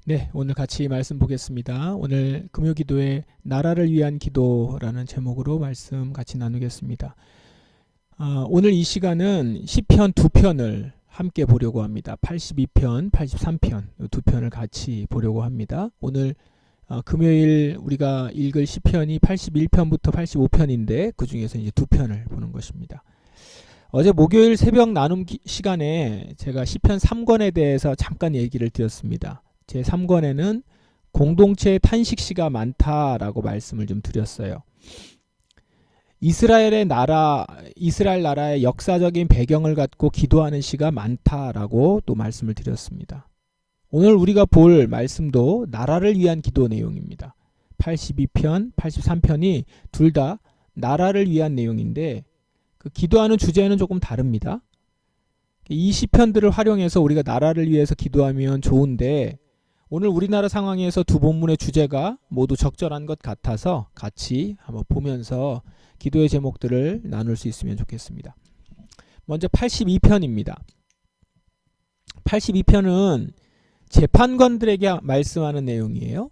네, 오늘 같이 말씀 보겠습니다. 오늘 금요기도에 나라를 위한 기도라는 제목으로 말씀 같이 나누겠습니다. 오늘 이 시간은 시편 두 편을 함께 보려고 합니다. 82편, 83편 두 편을 같이 보려고 합니다. 오늘 금요일 우리가 읽을 시편이 81편부터 85편인데 그 중에서 이제 두 편을 보는 것입니다. 어제 목요일 새벽 나눔 시간에 제가 시편 3권에 대해서 잠깐 얘기를 드렸습니다. 제 3권에는 공동체의 탄식시가 많다라고 말씀을 좀 드렸어요. 이스라엘 나라의 역사적인 배경을 갖고 기도하는 시가 많다라고 또 말씀을 드렸습니다. 오늘 우리가 볼 말씀도 나라를 위한 기도 내용입니다. 82편, 83편이 둘 다 나라를 위한 내용인데 그 기도하는 주제는 조금 다릅니다. 이 시편들을 활용해서 우리가 나라를 위해서 기도하면 좋은데 오늘 우리나라 상황에서 두 본문의 주제가 모두 적절한 것 같아서 같이 한번 보면서 기도의 제목들을 나눌 수 있으면 좋겠습니다. 먼저 82편입니다. 82편은 재판관들에게 말씀하는 내용이에요.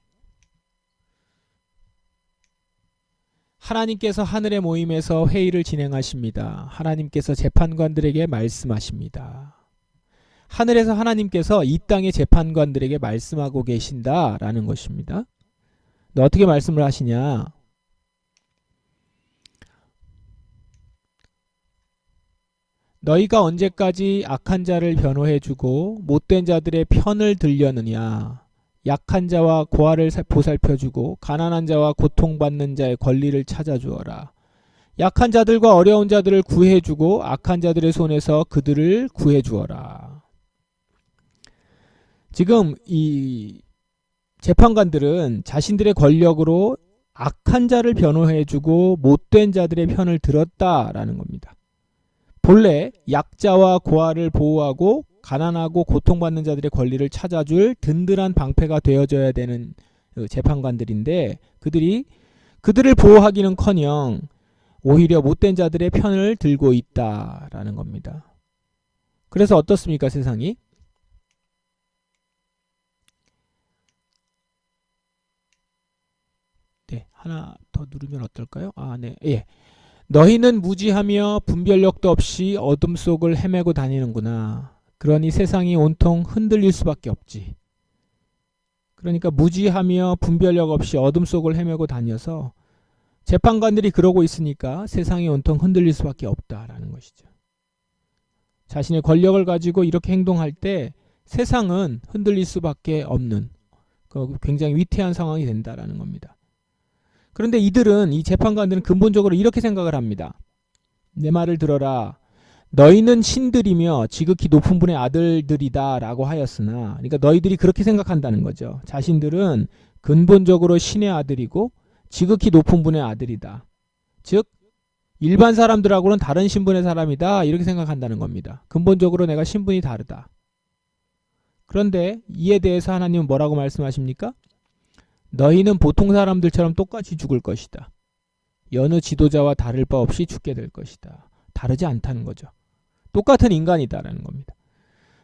하나님께서 하늘의 모임에서 회의를 진행하십니다. 하나님께서 재판관들에게 말씀하십니다. 하늘에서 하나님께서 이 땅의 재판관들에게 말씀하고 계신다라는 것입니다. 너 어떻게 말씀을 하시냐? 너희가 언제까지 악한 자를 변호해주고 못된 자들의 편을 들려느냐? 약한 자와 고아를 보살펴주고 가난한 자와 고통받는 자의 권리를 찾아주어라. 약한 자들과 어려운 자들을 구해주고 악한 자들의 손에서 그들을 구해주어라. 지금 이 재판관들은 자신들의 권력으로 악한 자를 변호해주고 못된 자들의 편을 들었다라는 겁니다. 본래 약자와 고아를 보호하고 가난하고 고통받는 자들의 권리를 찾아줄 든든한 방패가 되어줘야 되는 재판관들인데 그들을 보호하기는커녕 오히려 못된 자들의 편을 들고 있다라는 겁니다. 그래서 어떻습니까, 세상이? 네, 하나 더 누르면 어떨까요? 네, 예. 너희는 무지하며 분별력도 없이 어둠 속을 헤매고 다니는구나. 그러니 세상이 온통 흔들릴 수밖에 없지. 그러니까 무지하며 분별력 없이 어둠 속을 헤매고 다녀서 재판관들이 그러고 있으니까 세상이 온통 흔들릴 수밖에 없다라는 것이죠. 자신의 권력을 가지고 이렇게 행동할 때 세상은 흔들릴 수밖에 없는 굉장히 위태한 상황이 된다라는 겁니다. 그런데 이 재판관들은 근본적으로 이렇게 생각을 합니다. 내 말을 들어라. 너희는 신들이며 지극히 높은 분의 아들들이다 라고 하였으나, 그러니까 너희들이 그렇게 생각한다는 거죠. 자신들은 근본적으로 신의 아들이고 지극히 높은 분의 아들이다. 즉 일반 사람들하고는 다른 신분의 사람이다 이렇게 생각한다는 겁니다. 근본적으로 내가 신분이 다르다. 그런데 이에 대해서 하나님은 뭐라고 말씀하십니까? 너희는 보통 사람들처럼 똑같이 죽을 것이다. 여느 지도자와 다를 바 없이 죽게 될 것이다. 다르지 않다는 거죠. 똑같은 인간이다라는 겁니다.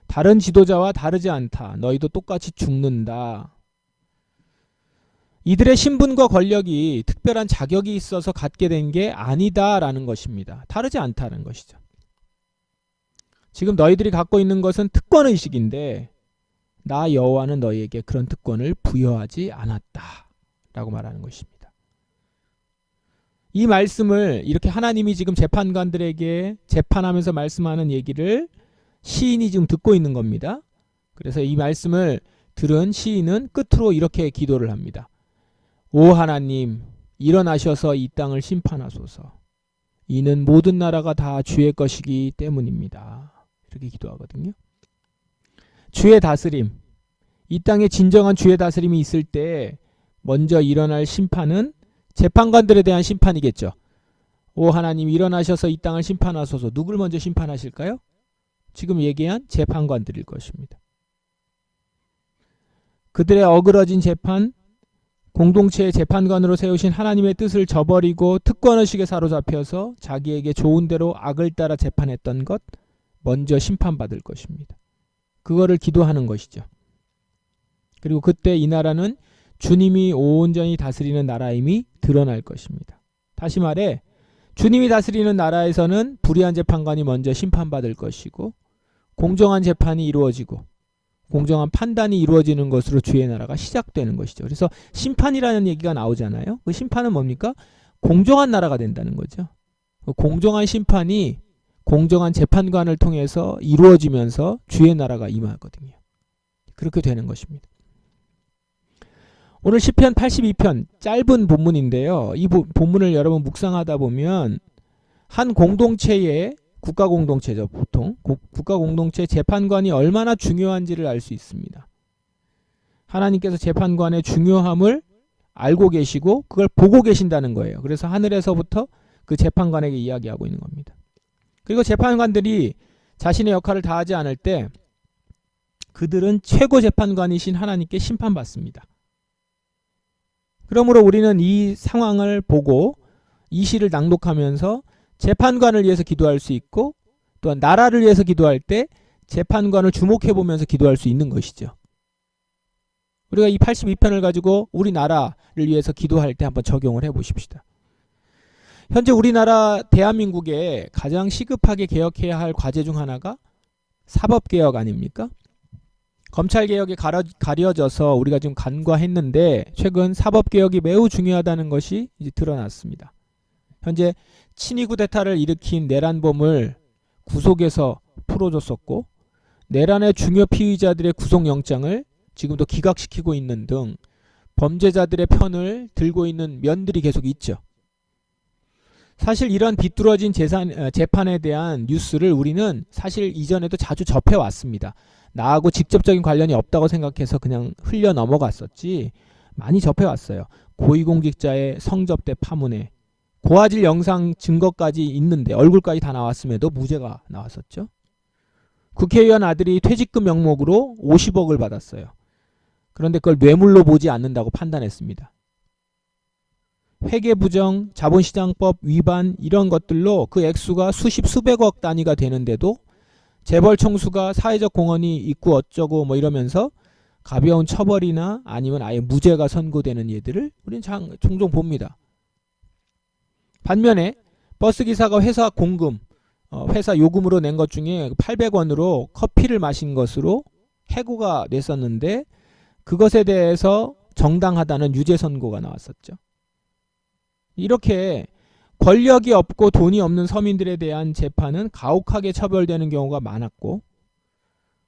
다른 지도자와 다르지 않다. 너희도 똑같이 죽는다. 이들의 신분과 권력이 특별한 자격이 있어서 갖게 된 게 아니다라는 것입니다. 다르지 않다는 것이죠. 지금 너희들이 갖고 있는 것은 특권의식인데 나 여호와는 너희에게 그런 특권을 부여하지 않았다 라고 말하는 것입니다. 이 말씀을 이렇게 하나님이 지금 재판관들에게 재판하면서 말씀하는 얘기를 시인이 지금 듣고 있는 겁니다. 그래서 이 말씀을 들은 시인은 끝으로 이렇게 기도를 합니다. 오 하나님, 일어나셔서 이 땅을 심판하소서. 이는 모든 나라가 다 주의 것이기 때문입니다. 이렇게 기도하거든요. 주의 다스림, 이 땅에 진정한 주의 다스림이 있을 때 먼저 일어날 심판은 재판관들에 대한 심판이겠죠. 오 하나님, 일어나셔서 이 땅을 심판하소서. 누굴 먼저 심판하실까요? 지금 얘기한 재판관들일 것입니다. 그들의 어그러진 재판, 공동체의 재판관으로 세우신 하나님의 뜻을 저버리고 특권의식에 사로잡혀서 자기에게 좋은 대로 악을 따라 재판했던 것 먼저 심판받을 것입니다. 그거를 기도하는 것이죠. 그리고 그때 이 나라는 주님이 온전히 다스리는 나라임이 드러날 것입니다. 다시 말해 주님이 다스리는 나라에서는 불의한 재판관이 먼저 심판받을 것이고 공정한 재판이 이루어지고 공정한 판단이 이루어지는 것으로 주의 나라가 시작되는 것이죠. 그래서 심판이라는 얘기가 나오잖아요. 그 심판은 뭡니까? 공정한 나라가 된다는 거죠. 공정한 심판이 공정한 재판관을 통해서 이루어지면서 주의 나라가 임하거든요. 그렇게 되는 것입니다. 오늘 시편 82편 짧은 본문인데요. 이 본문을 여러분 묵상하다 보면 한 공동체의 국가 공동체죠. 보통 국가 공동체 재판관이 얼마나 중요한지를 알 수 있습니다. 하나님께서 재판관의 중요함을 알고 계시고 그걸 보고 계신다는 거예요. 그래서 하늘에서부터 그 재판관에게 이야기하고 있는 겁니다. 그리고 재판관들이 자신의 역할을 다하지 않을 때 그들은 최고 재판관이신 하나님께 심판받습니다. 그러므로 우리는 이 상황을 보고 이 시를 낭독하면서 재판관을 위해서 기도할 수 있고 또한 나라를 위해서 기도할 때 재판관을 주목해 보면서 기도할 수 있는 것이죠. 우리가 이 82편을 가지고 우리나라를 위해서 기도할 때 한번 적용을 해 보십시다. 현재 우리나라 대한민국에 가장 시급하게 개혁해야 할 과제 중 하나가 사법개혁 아닙니까? 검찰개혁에 가려져서 우리가 지금 간과했는데 최근 사법개혁이 매우 중요하다는 것이 이제 드러났습니다. 현재 친위 쿠데타를 일으킨 내란범을 구속해서 풀어줬었고 내란의 중요 피의자들의 구속영장을 지금도 기각시키고 있는 등 범죄자들의 편을 들고 있는 면들이 계속 있죠. 사실 이런 비뚤어진 재판에 대한 뉴스를 우리는 사실 이전에도 자주 접해왔습니다. 나하고 직접적인 관련이 없다고 생각해서 그냥 흘려 넘어갔었지 많이 접해왔어요. 고위공직자의 성접대 파문에 고화질 영상 증거까지 있는데 얼굴까지 다 나왔음에도 무죄가 나왔었죠. 국회의원 아들이 퇴직금 명목으로 50억을 받았어요. 그런데 그걸 뇌물로 보지 않는다고 판단했습니다. 회계부정, 자본시장법 위반 이런 것들로 그 액수가 수십 수백억 단위가 되는데도 재벌 총수가 사회적 공헌이 있고 어쩌고 뭐 이러면서 가벼운 처벌이나 아니면 아예 무죄가 선고되는 예들을 우리는 종종 봅니다. 반면에 버스기사가 회사 공금, 회사 요금으로 낸 것 중에 800원으로 커피를 마신 것으로 해고가 됐었는데 그것에 대해서 정당하다는 유죄 선고가 나왔었죠. 이렇게 권력이 없고 돈이 없는 서민들에 대한 재판은 가혹하게 처벌되는 경우가 많았고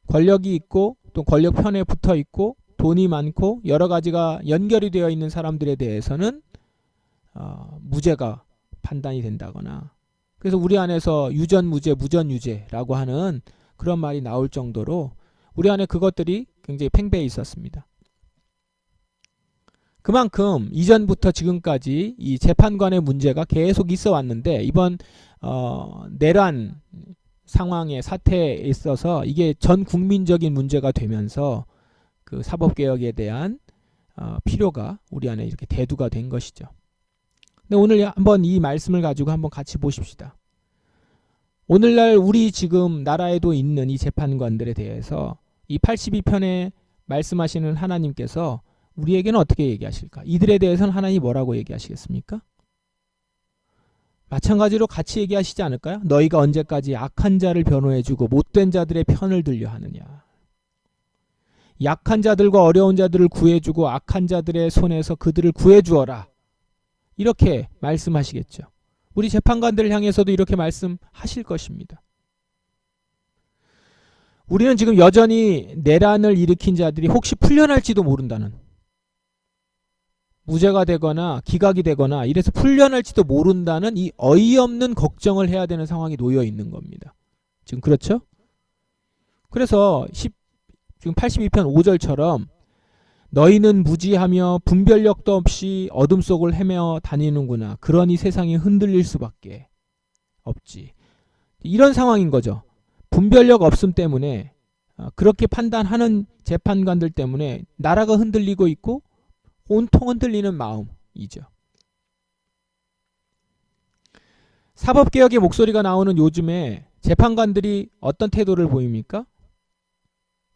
권력이 있고 또 권력 편에 붙어 있고 돈이 많고 여러 가지가 연결이 되어 있는 사람들에 대해서는 무죄가 판단이 된다거나 그래서 우리 안에서 유전무죄, 무전유죄라고 하는 그런 말이 나올 정도로 우리 안에 그것들이 굉장히 팽배해 있었습니다. 그만큼 이전부터 지금까지 이 재판관의 문제가 계속 있어 왔는데 이번 내란 상황의 사태에 있어서 이게 전 국민적인 문제가 되면서 그 사법개혁에 대한 필요가 우리 안에 이렇게 대두가 된 것이죠. 근데 오늘 한번 이 말씀을 가지고 한번 같이 보십시다. 오늘날 우리 지금 나라에도 있는 이 재판관들에 대해서 이 82편에 말씀하시는 하나님께서 우리에게는 어떻게 얘기하실까? 이들에 대해서는 하나님이 뭐라고 얘기하시겠습니까? 마찬가지로 같이 얘기하시지 않을까요? 너희가 언제까지 악한 자를 변호해주고 못된 자들의 편을 들려 하느냐. 약한 자들과 어려운 자들을 구해주고 악한 자들의 손에서 그들을 구해주어라. 이렇게 말씀하시겠죠. 우리 재판관들을 향해서도 이렇게 말씀하실 것입니다. 우리는 지금 여전히 내란을 일으킨 자들이 혹시 풀려날지도 모른다는 무죄가 되거나 기각이 되거나 이래서 풀려날지도 모른다는 이 어이없는 걱정을 해야 되는 상황이 놓여 있는 겁니다. 지금 그렇죠? 그래서 지금 82편 5절처럼 너희는 무지하며 분별력도 없이 어둠 속을 헤매어 다니는구나. 그러니 세상이 흔들릴 수밖에 없지. 이런 상황인 거죠. 분별력 없음 때문에 그렇게 판단하는 재판관들 때문에 나라가 흔들리고 있고 온통 흔들리는 마음이죠. 사법개혁의 목소리가 나오는 요즘에 재판관들이 어떤 태도를 보입니까?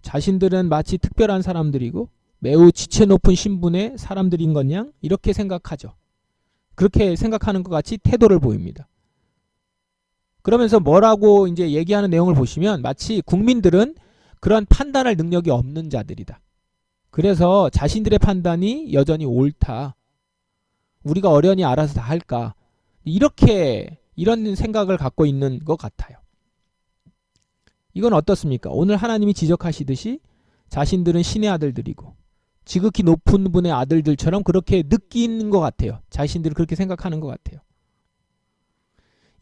자신들은 마치 특별한 사람들이고 매우 지체 높은 신분의 사람들인 것냥 이렇게 생각하죠. 그렇게 생각하는 것 같이 태도를 보입니다. 그러면서 뭐라고 이제 얘기하는 내용을 보시면 마치 국민들은 그런 판단할 능력이 없는 자들이다. 그래서 자신들의 판단이 여전히 옳다. 우리가 어련히 알아서 다 할까. 이런 생각을 갖고 있는 것 같아요. 이건 어떻습니까? 오늘 하나님이 지적하시듯이 자신들은 신의 아들들이고 지극히 높은 분의 아들들처럼 그렇게 느끼는 것 같아요. 자신들이 그렇게 생각하는 것 같아요.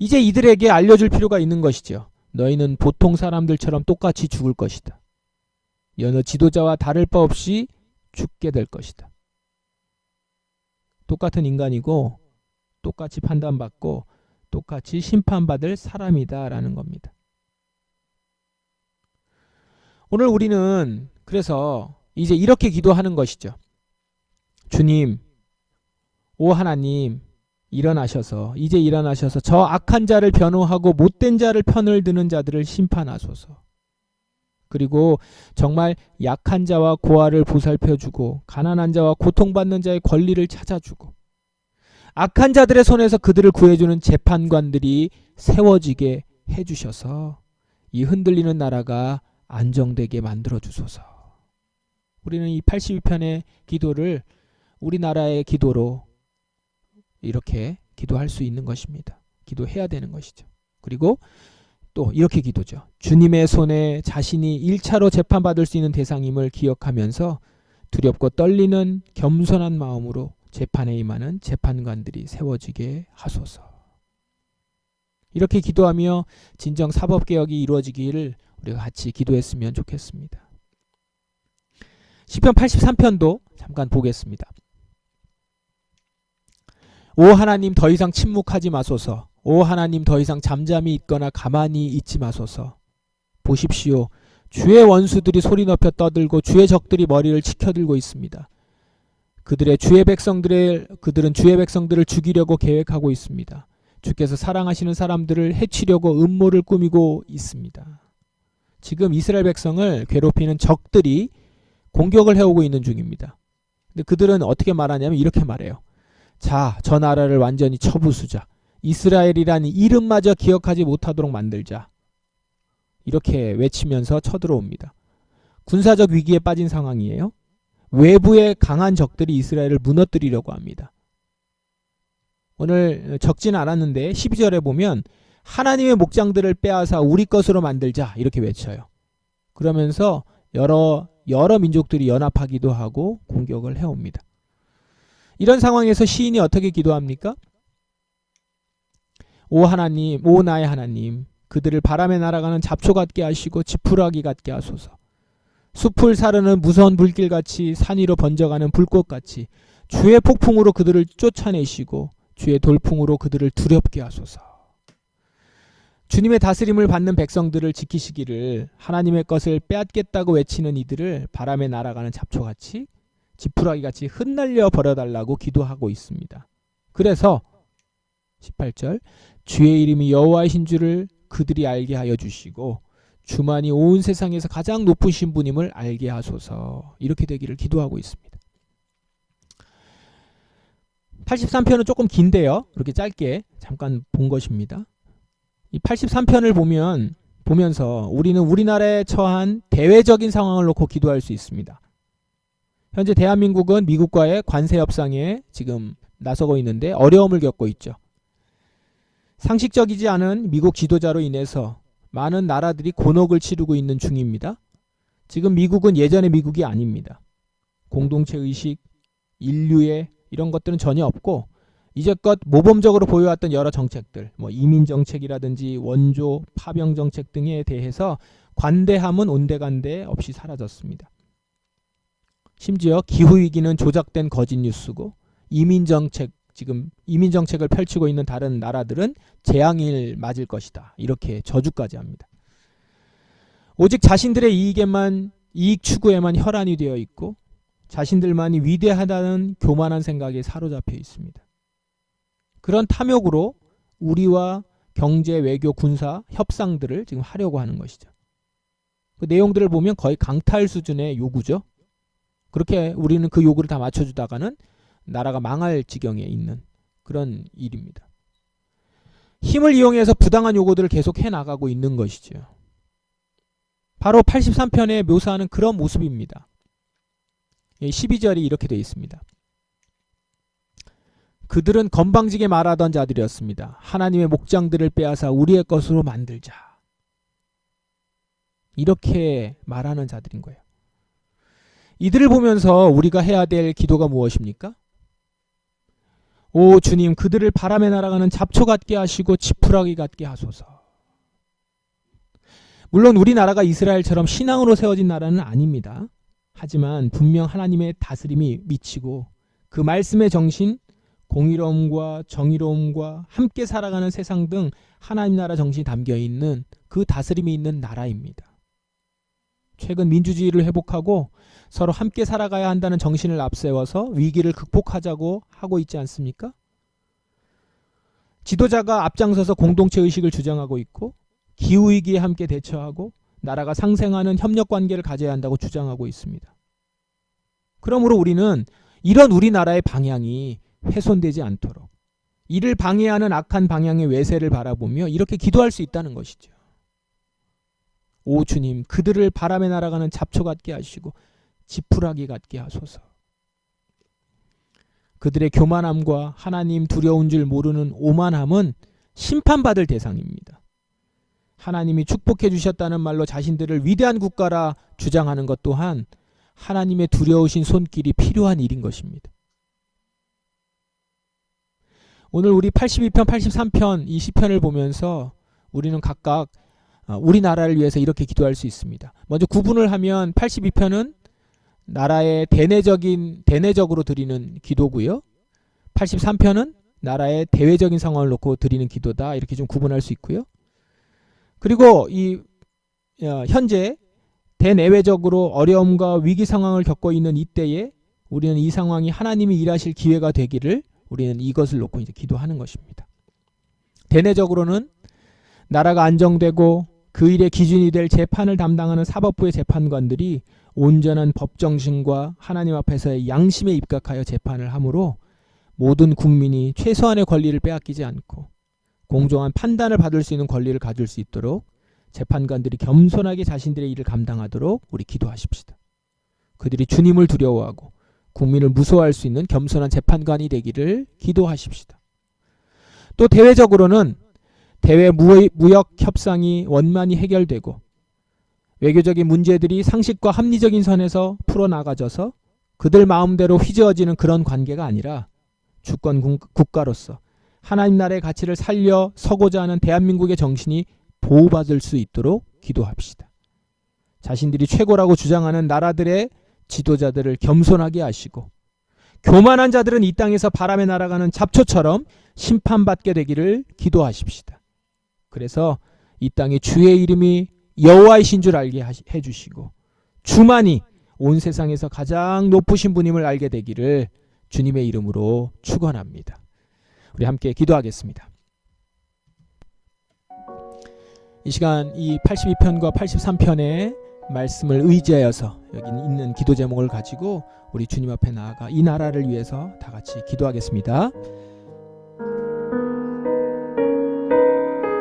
이제 이들에게 알려줄 필요가 있는 것이죠. 너희는 보통 사람들처럼 똑같이 죽을 것이다. 여느 지도자와 다를 바 없이 죽게 될 것이다. 똑같은 인간이고 똑같이 판단받고 똑같이 심판받을 사람이다 라는 겁니다. 오늘 우리는 그래서 이제 이렇게 기도하는 것이죠. 주님, 오 하나님, 이제 일어나셔서 저 악한 자를 변호하고 못된 자를 편을 드는 자들을 심판하소서. 그리고 정말 약한 자와 고아를 보살펴주고 가난한 자와 고통받는 자의 권리를 찾아주고 악한 자들의 손에서 그들을 구해주는 재판관들이 세워지게 해주셔서 이 흔들리는 나라가 안정되게 만들어주소서. 우리는 이 82편의 기도를 우리나라의 기도로 이렇게 기도할 수 있는 것입니다. 기도해야 되는 것이죠. 그리고 또 이렇게 기도죠. 주님의 손에 자신이 1차로 재판받을 수 있는 대상임을 기억하면서 두렵고 떨리는 겸손한 마음으로 재판에 임하는 재판관들이 세워지게 하소서. 이렇게 기도하며 진정 사법개혁이 이루어지기를 우리가 같이 기도했으면 좋겠습니다. 시편 83편도 잠깐 보겠습니다. 오 하나님 더 이상 침묵하지 마소서. 오 하나님 더 이상 잠잠히 있거나 가만히 있지 마소서. 보십시오. 주의 원수들이 소리 높여 떠들고 주의 적들이 머리를 치켜들고 있습니다. 그들은 주의 백성들을 죽이려고 계획하고 있습니다. 주께서 사랑하시는 사람들을 해치려고 음모를 꾸미고 있습니다. 지금 이스라엘 백성을 괴롭히는 적들이 공격을 해오고 있는 중입니다. 근데 그들은 어떻게 말하냐면 이렇게 말해요. 자, 저 나라를 완전히 쳐부수자. 이스라엘이라는 이름마저 기억하지 못하도록 만들자. 이렇게 외치면서 쳐들어옵니다. 군사적 위기에 빠진 상황이에요. 외부의 강한 적들이 이스라엘을 무너뜨리려고 합니다. 오늘 적지는 않았는데 12절에 보면 하나님의 목장들을 빼앗아 우리 것으로 만들자 이렇게 외쳐요. 그러면서 여러 민족들이 연합하기도 하고 공격을 해옵니다. 이런 상황에서 시인이 어떻게 기도합니까? 오 하나님, 오 나의 하나님, 그들을 바람에 날아가는 잡초 같게 하시고 지푸라기 같게 하소서. 숲을 사르는 무서운 불길같이 산 위로 번져가는 불꽃같이 주의 폭풍으로 그들을 쫓아내시고 주의 돌풍으로 그들을 두렵게 하소서. 주님의 다스림을 받는 백성들을 지키시기를 하나님의 것을 빼앗겠다고 외치는 이들을 바람에 날아가는 잡초같이 지푸라기같이 흩날려 버려달라고 기도하고 있습니다. 그래서 18절 주의 이름이 여호와이신 줄을 그들이 알게 하여 주시고 주만이 온 세상에서 가장 높으신 분임을 알게 하소서. 이렇게 되기를 기도하고 있습니다. 83편은 조금 긴데요. 이렇게 짧게 잠깐 본 것입니다. 이 83편을 보면서 우리는 우리나라에 처한 대외적인 상황을 놓고 기도할 수 있습니다. 현재 대한민국은 미국과의 관세 협상에 지금 나서고 있는데 어려움을 겪고 있죠. 상식적이지 않은 미국 지도자로 인해서 많은 나라들이 곤혹을 치르고 있는 중입니다. 지금 미국은 예전의 미국이 아닙니다. 공동체 의식, 인류애 이런 것들은 전혀 없고 이제껏 모범적으로 보여왔던 여러 정책들, 이민 정책이라든지 원조, 파병 정책 등에 대해서 관대함은 온데간데 없이 사라졌습니다. 심지어 기후위기는 조작된 거짓 뉴스고 지금 이민 정책을 펼치고 있는 다른 나라들은 재앙을 맞을 것이다. 이렇게 저주까지 합니다. 오직 자신들의 이익 추구에만 혈안이 되어 있고 자신들만이 위대하다는 교만한 생각에 사로잡혀 있습니다. 그런 탐욕으로 우리와 경제, 외교, 군사 협상들을 지금 하려고 하는 것이죠. 그 내용들을 보면 거의 강탈 수준의 요구죠. 그렇게 우리는 그 요구를 다 맞춰주다가는 나라가 망할 지경에 있는 그런 일입니다. 힘을 이용해서 부당한 요구들을 계속 해나가고 있는 것이죠. 바로 83편에 묘사하는 그런 모습입니다. 12절이 이렇게 되어 있습니다. 그들은 건방지게 말하던 자들이었습니다. 하나님의 목장들을 빼앗아 우리의 것으로 만들자. 이렇게 말하는 자들인 거예요. 이들을 보면서 우리가 해야 될 기도가 무엇입니까? 오 주님, 그들을 바람에 날아가는 잡초 같게 하시고 지푸라기 같게 하소서. 물론 우리나라가 이스라엘처럼 신앙으로 세워진 나라는 아닙니다. 하지만 분명 하나님의 다스림이 미치고 그 말씀의 정신, 공의로움과 정의로움과 함께 살아가는 세상 등 하나님 나라 정신이 담겨있는 그 다스림이 있는 나라입니다. 최근 민주주의를 회복하고 서로 함께 살아가야 한다는 정신을 앞세워서 위기를 극복하자고 하고 있지 않습니까? 지도자가 앞장서서 공동체 의식을 주장하고 있고 기후위기에 함께 대처하고 나라가 상생하는 협력관계를 가져야 한다고 주장하고 있습니다. 그러므로 우리는 이런 우리나라의 방향이 훼손되지 않도록 이를 방해하는 악한 방향의 외세를 바라보며 이렇게 기도할 수 있다는 것이죠. 오 주님, 그들을 바람에 날아가는 잡초 같게 하시고 지푸라기 같게 하소서. 그들의 교만함과 하나님 두려운 줄 모르는 오만함은 심판받을 대상입니다. 하나님이 축복해 주셨다는 말로 자신들을 위대한 국가라 주장하는 것 또한 하나님의 두려우신 손길이 필요한 일인 것입니다. 오늘 우리 82편, 83편 이 시편을 보면서 우리는 각각 우리나라를 위해서 이렇게 기도할 수 있습니다. 먼저 구분을 하면 82편은 나라의 대내적으로 드리는 기도고요. 83편은 나라의 대외적인 상황을 놓고 드리는 기도다. 이렇게 좀 구분할 수 있고요. 그리고 이 현재 대내외적으로 어려움과 위기 상황을 겪고 있는 이때에 우리는 이 상황이 하나님이 일하실 기회가 되기를 우리는 이것을 놓고 이제 기도하는 것입니다. 대내적으로는 나라가 안정되고 그 일의 기준이 될 재판을 담당하는 사법부의 재판관들이 온전한 법정신과 하나님 앞에서의 양심에 입각하여 재판을 하므로 모든 국민이 최소한의 권리를 빼앗기지 않고 공정한 판단을 받을 수 있는 권리를 가질 수 있도록 재판관들이 겸손하게 자신들의 일을 감당하도록 우리 기도하십시다. 그들이 주님을 두려워하고 국민을 무서워할 수 있는 겸손한 재판관이 되기를 기도하십시다. 또 대외적으로는 대외 무역 협상이 원만히 해결되고 외교적인 문제들이 상식과 합리적인 선에서 풀어나가져서 그들 마음대로 휘저어지는 그런 관계가 아니라 주권 국가로서 하나님 나라의 가치를 살려 서고자 하는 대한민국의 정신이 보호받을 수 있도록 기도합시다. 자신들이 최고라고 주장하는 나라들의 지도자들을 겸손하게 하시고 교만한 자들은 이 땅에서 바람에 날아가는 잡초처럼 심판받게 되기를 기도하십시다. 그래서 이 땅에 주의 이름이 여호와이신 줄 알게 해주시고 주만이 온 세상에서 가장 높으신 분임을 알게 되기를 주님의 이름으로 축원합니다. 우리 함께 기도하겠습니다. 이 시간 이 82편과 83편의 말씀을 의지하여서 여기 있는 기도 제목을 가지고 우리 주님 앞에 나아가 이 나라를 위해서 다 같이 기도하겠습니다.